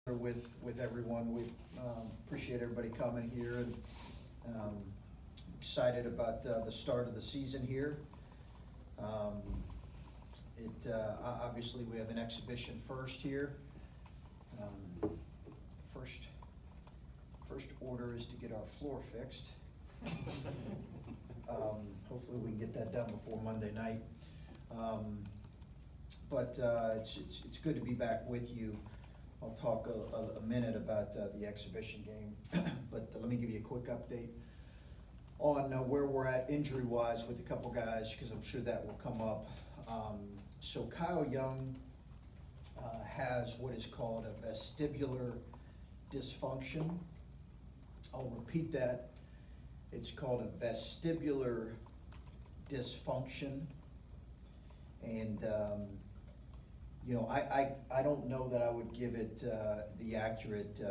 with everyone. We appreciate everybody coming here, and excited about the start of the season here. Obviously we have an exhibition first here. First order is to get our floor fixed. Hopefully we can get that done before Monday night. But it's good to be back with you. I'll talk a minute about the exhibition game, but let me give you a quick update on where we're at injury-wise with a couple guys, because I'm sure that will come up. So Kyle Young has what is called a vestibular dysfunction. I'll repeat that. It's called a vestibular dysfunction, and you know, I don't know that I would give it the accurate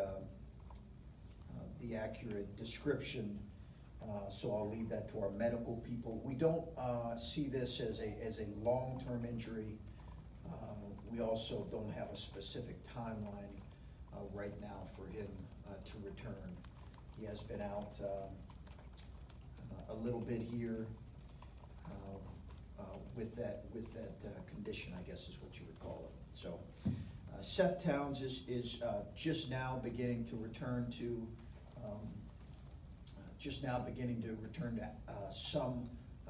description, so I'll leave that to our medical people. We don't see this as a long-term injury. We also don't have a specific timeline right now for him to return. He has been out a little bit here with that condition, I guess is what you would call it. So Seth Towns is just now beginning to return to some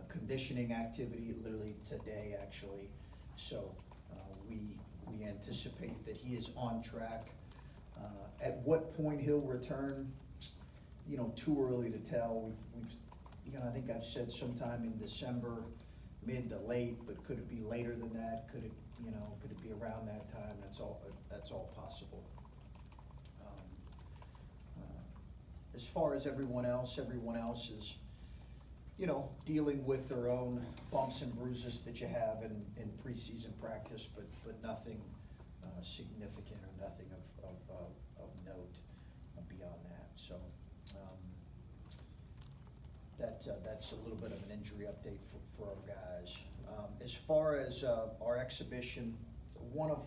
conditioning activity, literally today actually. So we anticipate that he is on track. At what point he'll return, you know, too early to tell. We've I think I've said sometime in December, mid to late, but could it be later than that? Could it be around that time? That's all possible. As far as everyone else is, you know, dealing with their own bumps and bruises that you have in preseason practice, but nothing significant or nothing of note beyond that. So that's a little bit of an injury update for our guys. As far as our exhibition, one of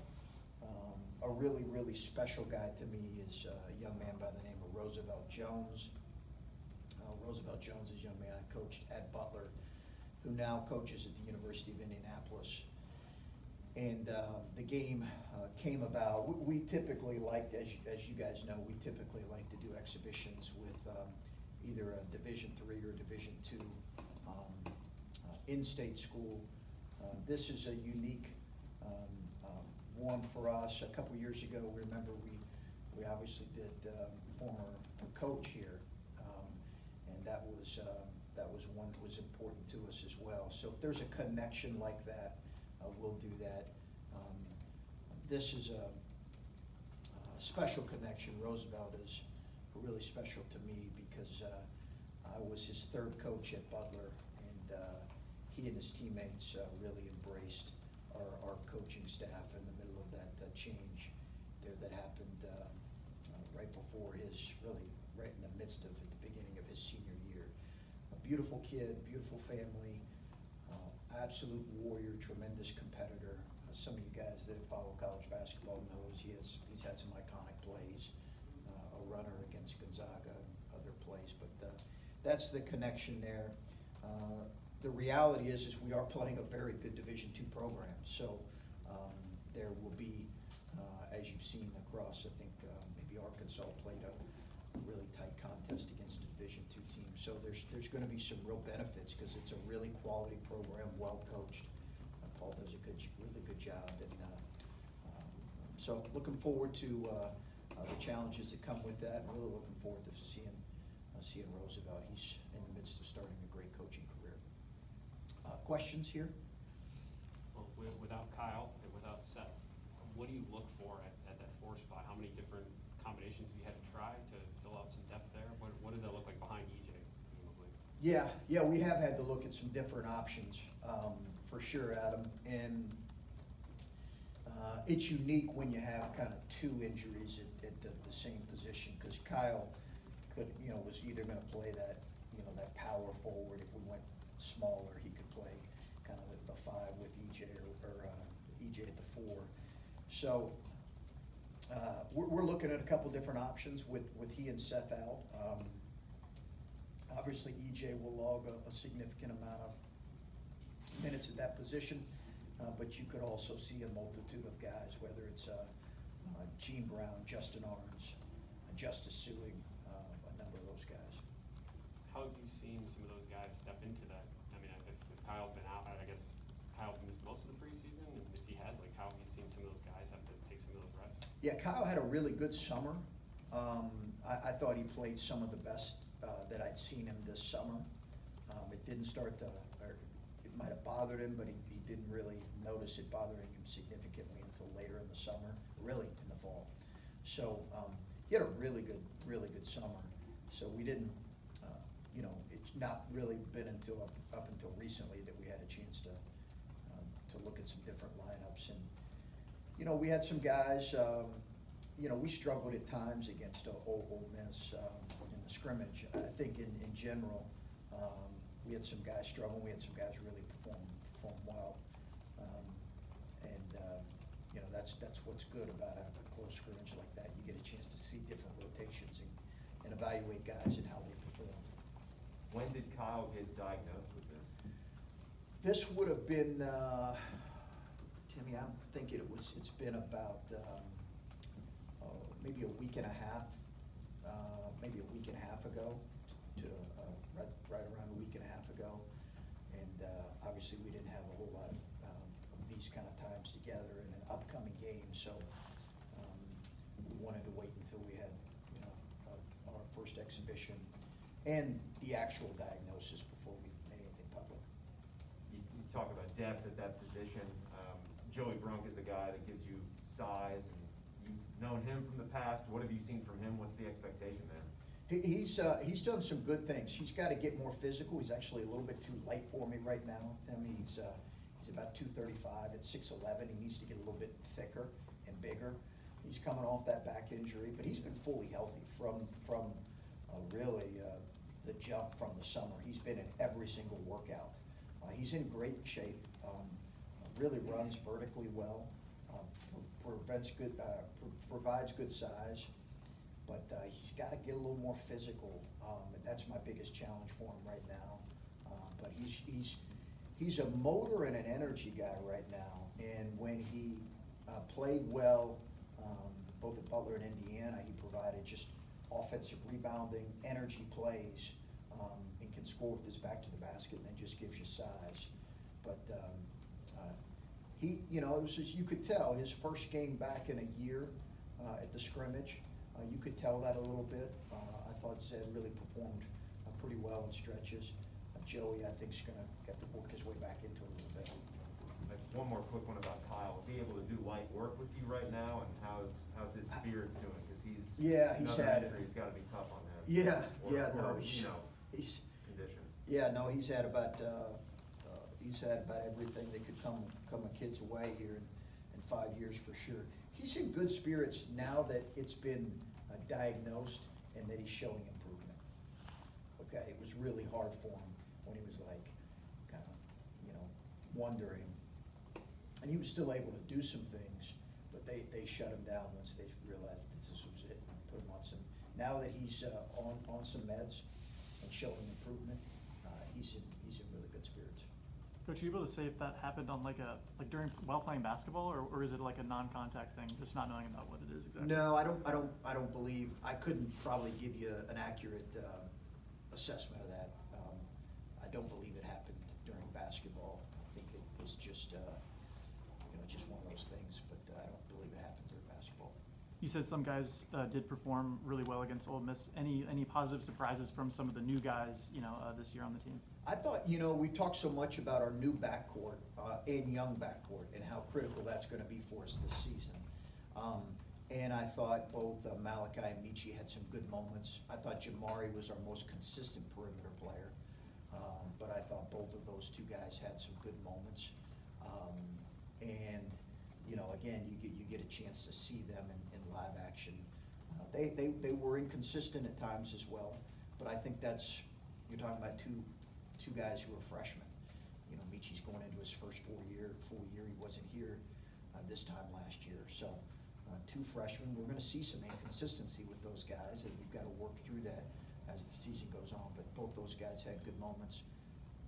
a really special guy to me is a young man by the name of Roosevelt Jones. Roosevelt Jones is a young man I coached at Butler, who now coaches at the University of Indianapolis. And the game came about. We typically like, as you guys know, we typically like to do exhibitions with either a Division III or Division II in-state school. This is a unique one for us. A couple years ago, remember we obviously did former coach here, and that was one that was important to us as well. So if there's a connection like that, we'll do that. This is a special connection. Roosevelt is really special to me because I was his third coach at Butler, and he and his teammates really embraced our coaching staff in the middle of that change there that happened right before right in the midst of the beginning of his senior year. A beautiful kid, beautiful family, absolute warrior, tremendous competitor. Some of you guys that follow college basketball knows he's had some iconic plays, a runner against Gonzaga, other plays, but that's the connection there. The reality is we are playing a very good Division II program, so there will be, as you've seen across, I think maybe Arkansas played a really tight contest against a Division II team. So there's going to be some real benefits because it's a really quality program, well coached. Paul does a really good job, and so looking forward to the challenges that come with that. Really looking forward to seeing Roosevelt. He's in the midst of starting a great coaching career. Questions here? Well, without Kyle and without Seth, what do you look for at that 4 spot? How many different combinations have you had to try to fill out some depth there? What does that look like behind EJ? Yeah, we have had to look at some different options for sure, Adam. And it's unique when you have kind of 2 injuries at the same position, because Kyle was either going to play that power forward. If we went smaller, he could play kind of the 5 with EJ or EJ at the 4. So we're looking at a couple different options with he and Seth out. Obviously, EJ will log a significant amount of minutes at that position, but you could also see a multitude of guys, whether it's Gene Brown, Justin Arns, Justice Sewing, a number of those guys. How have you seen some of those guys step into that? I mean, if Kyle's been out, I guess Kyle missed most of the preseason, and if he has, like, how have you seen some of those guys have to take some of those reps? Yeah, Kyle had a really good summer. I thought he played some of the best that I'd seen him this summer. It didn't start to, or it might have bothered him, but he didn't really notice it bothering him significantly until later in the summer, really in the fall. So he had a really good summer. So we didn't, it's not really been until up until recently that we had a chance to look at some different lineups. And we had some guys. We struggled at times against Ole Miss in the scrimmage. I think in general, we had some guys struggling. We had some guys really perform well. That's what's good about a close scrimmage like that. You get a chance to see different rotations and evaluate guys and how they perform. When did Kyle get diagnosed with this? This would have been, Timmy, I'm thinking it's been about maybe a week and a half ago, to right around a week and a half ago. And obviously we didn't have a whole lot of these kind of times together in an upcoming game, so we wanted to wait until we had our first exhibition and the actual diagnosis before we made anything public. You talk about depth at that position. Joey Brunk is a guy that gives you size, and you've known him from the past. What have you seen from him? What's the expectation there? He's done some good things. He's got to get more physical. He's actually a little bit too light for me right now. I mean, he's about 235 at 6'11". He needs to get a little bit thicker and bigger. He's coming off that back injury, but he's been fully healthy from really the jump from the summer. He's been in every single workout. He's in great shape. Really runs vertically well. Provides good size. But he's got to get a little more physical, and that's my biggest challenge for him right now. But he's a motor and an energy guy right now. And when he played well, both at Butler and Indiana, he provided just offensive rebounding, energy plays, and can score with his back to the basket, and then just gives you size. But it was just, you could tell his first game back in a year at the scrimmage. You could tell that a little bit. I thought Zed really performed pretty well in stretches. Joey, I think, is going to have to work his way back into it a little bit. One more quick one about Kyle. Is he able to do light work with you right now, and how's his spirits doing? Because he's had it. He's got to be tough on him. He's condition. Yeah, no, he's had about everything that could come a kid's way here in 5 years for sure. He's in good spirits now that it's been diagnosed and that he's showing improvement. Okay, it was really hard for him when he was like kind of, wondering. And he was still able to do some things, but they shut him down once they realized that this was it and put him on some. Now that he's on some meds and showing improvement, he's in really good spirits. Coach, are you able to say if that happened on while playing basketball, or is it like a non-contact thing, just not knowing about what it is exactly? No, I don't believe. I couldn't probably give you an accurate assessment of that. I don't believe it happened during basketball. I think it was just just one of those things, but I don't believe it happened during basketball. You said some guys did perform really well against Ole Miss. Any positive surprises from some of the new guys, this year on the team? I thought, we talked so much about our new backcourt and young backcourt and how critical that's going to be for us this season. And I thought both Malachi and Michi had some good moments. I thought Jamari was our most consistent perimeter player. But I thought both of those two guys had some good moments. And again, you get a chance to see them in live action. They were inconsistent at times as well, but I think you're talking about two guys who are freshmen. Michi's going into his first full year. He wasn't here this time last year, so 2 freshmen. We're going to see some inconsistency with those guys, and we've got to work through that as the season goes on. But both those guys had good moments.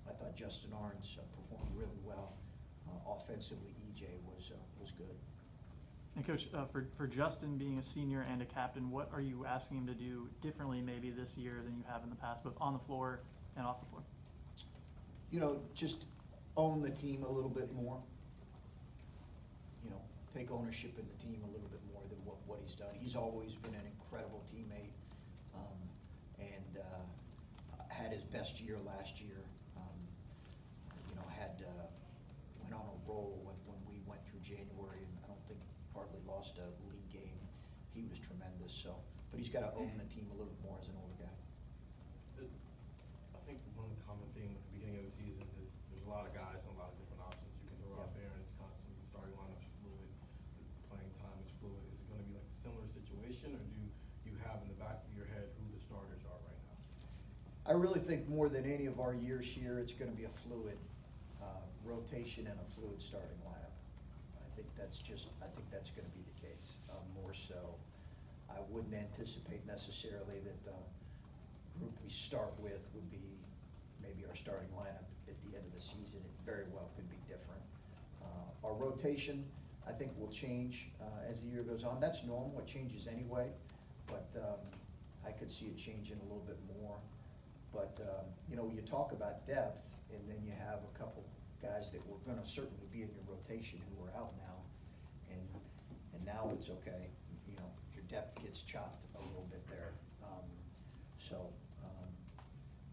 I thought Justin Arns performed really well. Offensively, EJ was good. And Coach, for Justin being a senior and a captain, what are you asking him to do differently maybe this year than you have in the past, both on the floor and off the floor? You know, just own the team a little bit more. You know, take ownership in the team a little bit more than what he's done. He's always been an incredible teammate, and had his best year last year. You know, went on a roll when we went through January, and I don't think hardly lost a league game. He was tremendous. So, but he's got to own the team a little bit more as an older guy. I think one common theme at the beginning of the season is there's a lot of guys and a lot of different options you can throw out there, and it's constantly the starting lineup's fluid, the playing time is fluid. Is it going to be like a similar situation, or do you have in the back of your head who the starters are right now? I really think more than any of our years here, it's going to be a fluid rotation and a fluid starting lineup. I think that's going to be the case. More so, I wouldn't anticipate necessarily that the group we start with would be maybe our starting lineup at the end of the season. It very well could be different. Our rotation, I think, will change as the year goes on. That's normal. It changes anyway, but I could see it changing a little bit more. But you know, you talk about depth, and then you have a couple guys that were going to certainly be in your rotation who are out now, and now it's okay. You know, your depth gets chopped a little bit there.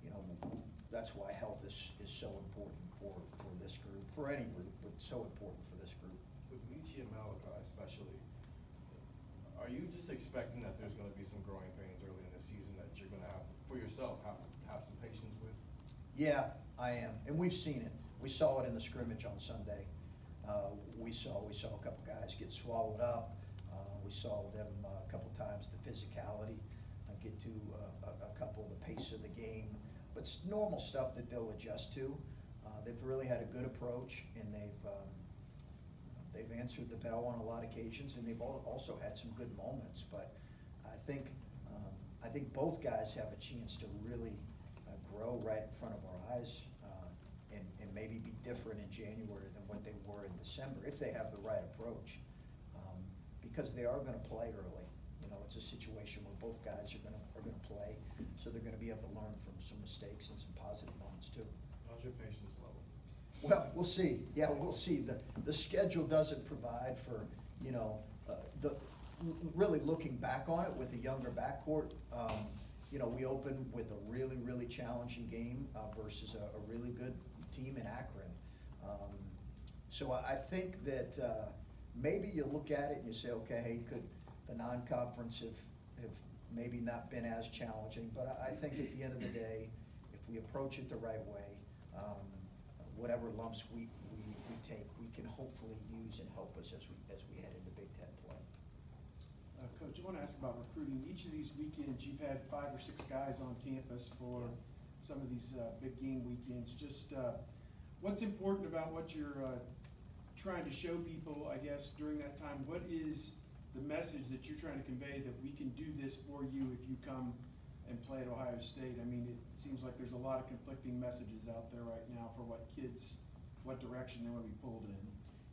You know, that's why health is so important for this group, for any group, but so important for this group. With Michi and Malachi especially, are you just expecting that there's going to be some growing pains early in the season that you're going to have, for yourself, have some patience with? Yeah, I am, and we've seen it. We saw it in the scrimmage on Sunday. We saw a couple guys get swallowed up. We saw them a couple times, the physicality, get to a couple of the pace of the game. But it's normal stuff that they'll adjust to. They've really had a good approach, and they've answered the bell on a lot of occasions, and they've also had some good moments. But I think both guys have a chance to really grow right in front of our eyes, and maybe be different in January than what they were in December if they have the right approach, because they are going to play early. You know, it's a situation where both guys are going to play, so they're going to be able to learn from some mistakes and some positive moments too. How's your patience level? Well, we'll see. Yeah, we'll see. The schedule doesn't provide for, you know, really looking back on it with a younger backcourt. You know, we opened with a really, really challenging game versus a really good team in Akron. So I think that maybe you look at it and you say, okay, hey, could the non-conference have maybe not been as challenging? But I think at the end of the day, if we approach it the right way, whatever lumps we take, we can hopefully use and help us as we head into Big Ten play. Coach, I want to ask about recruiting. Each of these weekends, you've had 5 or 6 guys on campus for some of these big game weekends. Just what's important about what you're trying to show people, I guess, during that time? What is the message that you're trying to convey that we can do this for you if you come and play at Ohio State? I mean, it seems like there's a lot of conflicting messages out there right now for what direction they want to be pulled in.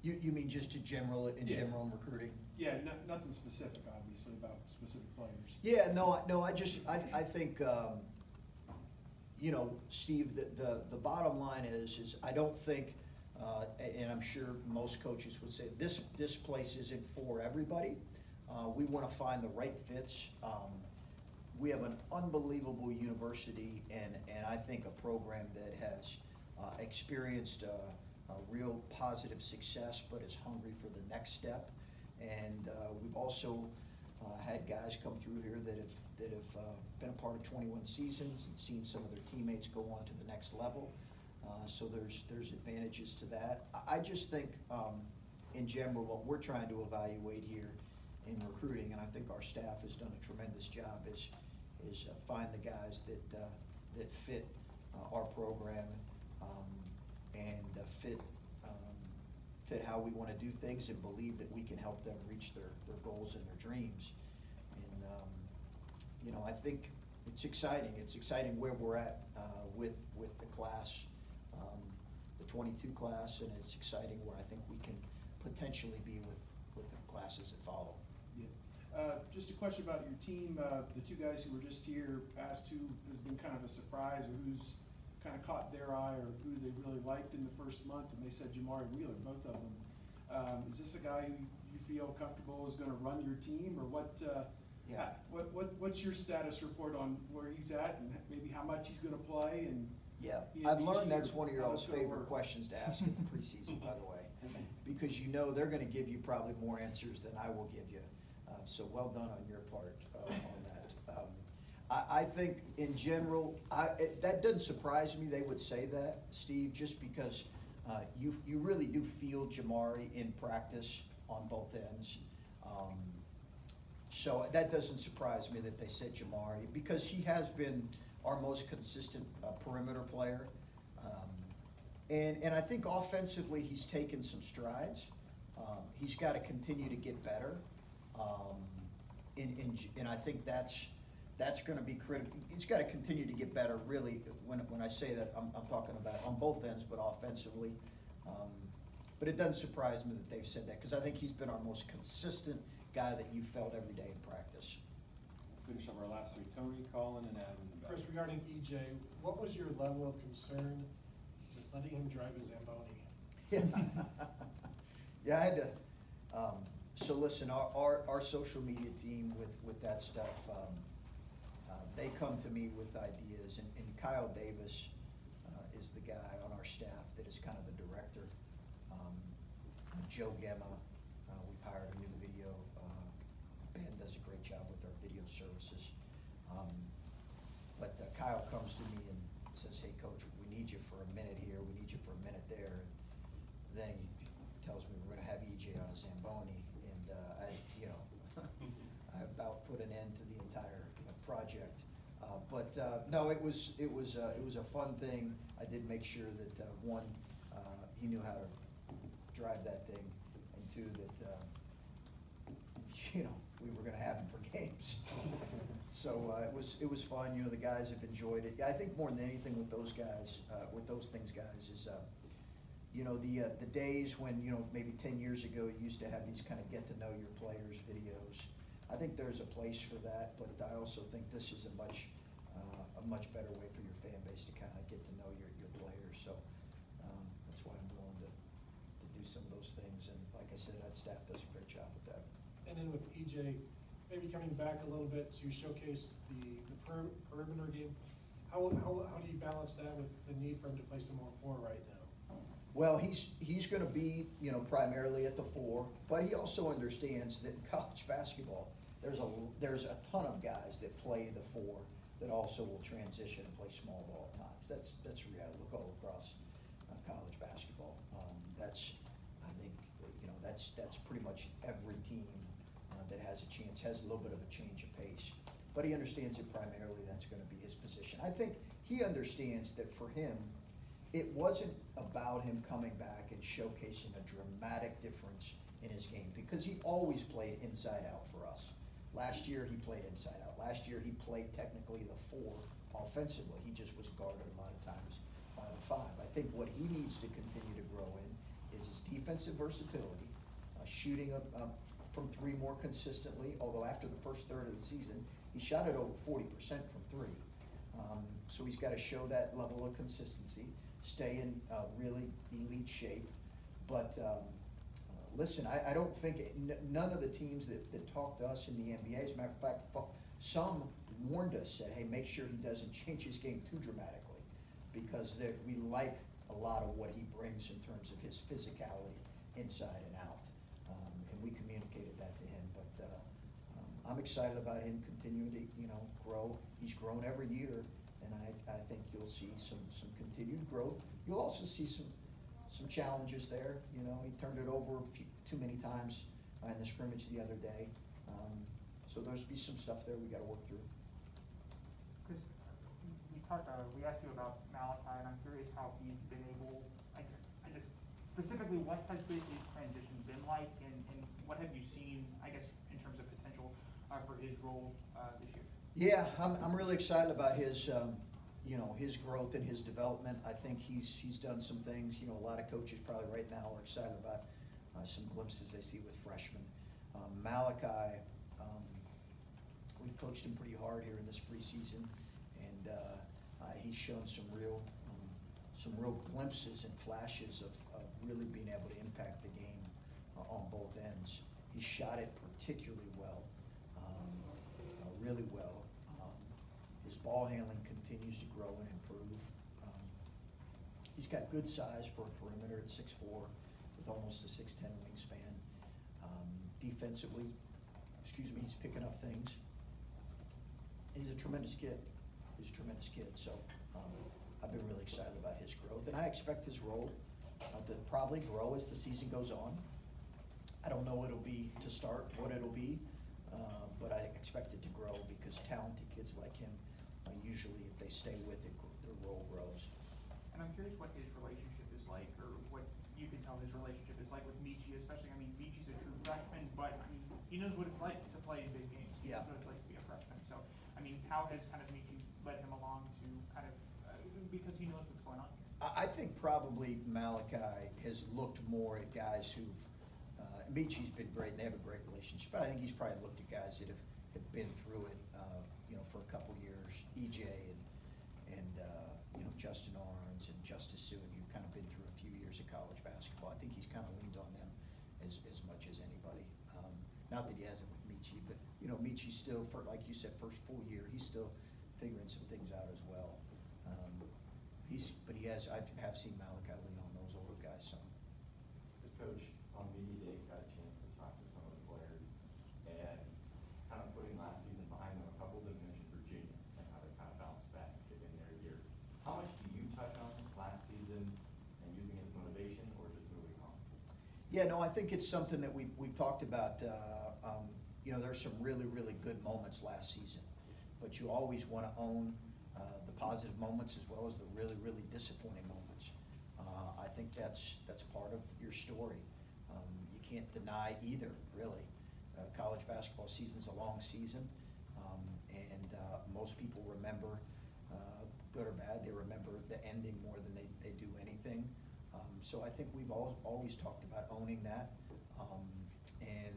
You mean just in general in recruiting? Yeah, nothing specific, obviously, about specific players. Yeah, I think, you know, Steve, the bottom line is I don't think, and I'm sure most coaches would say, this place isn't for everybody. We want to find the right fits. We have an unbelievable university and I think a program that has experienced real positive success, but is hungry for the next step. And we've also had guys come through here that have been a part of 21 seasons and seen some of their teammates go on to the next level. So there's advantages to that. I just think, in general, what we're trying to evaluate here in recruiting, and I think our staff has done a tremendous job, is find the guys that fit our program and fit fit how we want to do things and believe that we can help them reach their goals and their dreams. And, you know, I think it's exciting. It's exciting where we're at with the class, the 22 class, and it's exciting where I think we can potentially be with the classes that follow. Yeah. Just a question about your team. The two guys who were just here asked who has been kind of a surprise or who's kind of caught their eye or who they really liked in the first month, and they said Jamari Wheeler, both of them. Is this a guy who you feel comfortable is going to run your team, or what? Yeah. What's your status report on where he's at and maybe how much he's going to play? And Yeah, you I've know, learned each that's year, one of your how all's it's gonna favorite work. questions to ask in the preseason, by the way, because you know they're going to give you probably more answers than I will give you. So well done on your part on that. I think in general, that doesn't surprise me they would say that, Steve, just because you really do feel Jamari in practice on both ends. So that doesn't surprise me that they said Jamari, because he has been our most consistent perimeter player. And I think offensively he's taken some strides. He's got to continue to get better. And I think that's going to be critical. He's got to continue to get better, really. When I say that, I'm talking about on both ends, but offensively. But it doesn't surprise me that they've said that, because I think he's been our most consistent guy that you felt every day in practice. Finish up our last three: Tony, Colin, and Adam in the back. Chris, regarding EJ, what was your level of concern with letting him drive his Zamboni? Yeah, I had to. So listen, our social media team with that stuff, they come to me with ideas, and Kyle Davis is the guy on our staff that is kind of the director. Joe Gemma, we've hired a new video. Ben does a great job with our video services. But Kyle comes to me and says, "Hey, Coach, we need you for a minute here. We need you for a minute there." And then he tells me we're going to have EJ on a Zamboni, and I about put an end to the entire project. But no, it was a fun thing. I did make sure that one, he knew how to drive that thing, and two, that we were going to have him for games. So it was fun. The guys have enjoyed it. I think more than anything with those guys, with those things, guys, is the days when maybe 10 years ago you used to have these kind of get to know your players videos. I think there's a place for that, but I also think this is a much better way for your fan base to kind of get to know your players. So that's why I'm willing to do some of those things. And like I said, that staff does a great job with that. And then with EJ, maybe coming back a little bit to showcase the perimeter game, how do you balance that with the need for him to play some more 4 right now? Well, he's going to be primarily at the 4, but he also understands that in college basketball there's a ton of guys that play the 4 that also will transition and play small ball at times. That's reality. Look all across college basketball. I think that's pretty much every team that has a chance, has a little bit of a change of pace. But he understands that primarily that's going to be his position. I think he understands that for him, it wasn't about him coming back and showcasing a dramatic difference in his game, because he always played inside out for us. Last year he played inside out. Last year he played technically the 4 offensively. He just was guarded a lot of times by the 5. I think what he needs to continue to grow in is his defensive versatility, shooting from 3 more consistently, although after the first third of the season, he shot it over 40% from 3. So he's got to show that level of consistency, stay in really elite shape. But listen, I don't think none of the teams that talked to us in the NBA, as a matter of fact, some warned us, said, hey, make sure he doesn't change his game too dramatically, because we like a lot of what he brings in terms of his physicality inside and out. And we communicated that to him. But I'm excited about him continuing to grow. He's grown every year, and I think you'll see some continued growth. You'll also see some challenges there. He turned it over too many times in the scrimmage the other day. So there's be some stuff there we got to work through. Chris, we asked you about Malachi, and I'm curious how he's been able. I just specifically, what has his transition been like, and what have you seen, I guess, in terms of potential for his role this year? Yeah, I'm really excited about his, his growth and his development. I think he's done some things. A lot of coaches probably right now are excited about some glimpses they see with freshmen. Malachi, we've coached him pretty hard here in this preseason, and he's shown some real glimpses and flashes of really being able to impact the game on both ends. He shot it particularly well, really well. His ball handling continues to grow and improve. He's got good size for a perimeter at 6'4", with almost a 6'10" wingspan. Defensively, he's picking up things. He's a tremendous kid. So I've been really excited about his growth, and I expect his role to probably grow as the season goes on. I don't know what it'll be to start, but I expect it to grow because talented kids like him, usually if they stay with it, their role grows. And I'm curious what his relationship is like, or what you can tell his relationship is like with Michi, especially. I mean, Michi's a true freshman, but I mean, he knows what it's like to play in big games. He knows what it's like to be a freshman. So, I mean, how has kind of Michi led him along to kind of, because he knows what's going on here? I think probably Malachi has looked more at guys who've, Michi's been great, and they have a great relationship, but I think he's probably looked at guys that have been through it, for a couple years. EJ and Justin Arns and Justice Sue, who've kind of been through a few years of college basketball. I think he's kind of leaned on them as much as anybody. Not that he hasn't with Michi, but Michi's still, like you said, first full year, he's still figuring some things out as well. I have seen Malachi lean on those older guys some. As coach, on media day, got a chance to talk to some of the players, and kind of putting last season behind them, a couple of them mentioned Virginia and how they kind of bounced back in their year. How much do you touch on last season and using it as motivation, or just moving on? Yeah, no, I think it's something that we've talked about. There's some really, really good moments last season, but you always want to own the positive moments as well as the really, really disappointing moments. I think that's part of your story. You can't deny either, really. College basketball season's a long season, and most people remember, good or bad, they remember the ending more than they do anything. So I think we've always talked about owning that and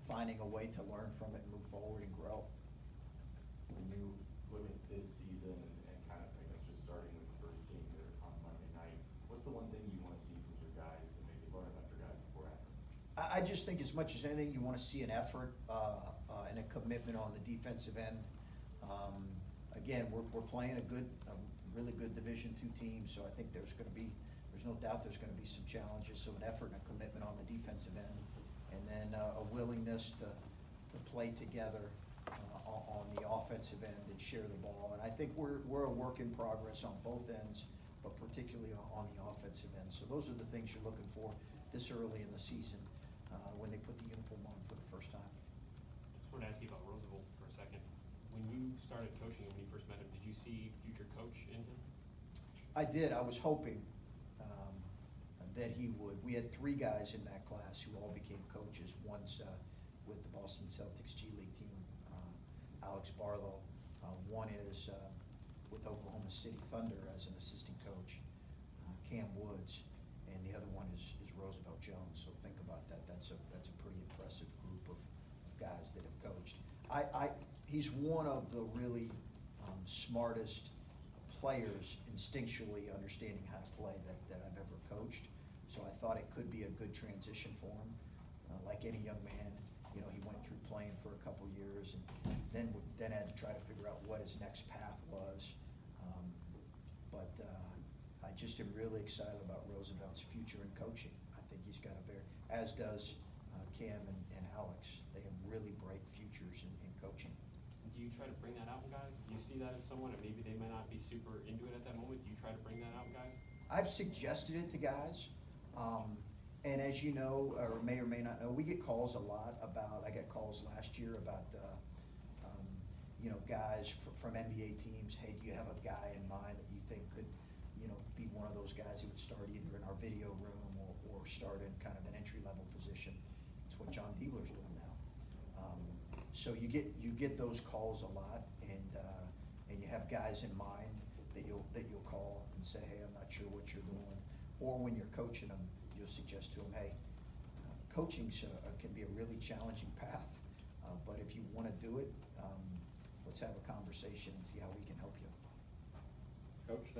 finding a way to learn from it and move forward and grow. When you look at this season and kind of, I guess, just starting with the first game here on Monday night, what's the one thing you want to see from your guys and maybe learn about your guys before after? I just think as much as anything, you want to see an effort and a commitment on the defensive end. Again, we're playing a really good Division II team, so I think there's no doubt there's going to be some challenges. So an effort and a commitment on the defensive end, and then a willingness to play together on the offensive end and share the ball. And I think we're a work in progress on both ends, but particularly on the offensive end. So those are the things you're looking for this early in the season when they put the uniform on for the first time. Just want to ask you about Roosevelt for a second. When you started coaching him, when you first met him, did you see future coach in him? I did. I was hoping that he would. We had 3 guys in that class who all became coaches. One's with the Boston Celtics G League team, Alex Barlow. One is with Oklahoma City Thunder as an assistant coach, Cam Woods, and the other one is Roosevelt Jones. So think about that. That's a pretty impressive group of guys that have coached. He's one of the really smartest players instinctually understanding how to play that I've ever coached. So I thought it could be a good transition for him. Like any young man, he went through playing for a couple years and then had to try to figure out what his next path was. But I just am really excited about Roosevelt's future in coaching. I think he's got as does Cam and Alex. They have really bright futures in coaching. Do you try to bring that out in guys? If you see that in someone and maybe they may not be super into it at that moment, do you try to bring that out in guys? I've suggested it to guys. And as you know, or may not know, we get calls a lot about, I got calls last year about, guys from NBA teams, hey, do you have a guy in mind that you think could, be one of those guys who would start either in our video room or start in kind of an entry-level position. It's what John Diebler's doing now. So you get those calls a lot, and you have guys in mind that you'll call and say, hey, I'm not sure what you're doing. Or when you're coaching them, you'll suggest to them, hey, coaching can be a really challenging path, but if you want to do it, let's have a conversation and see how we can help you. Coach,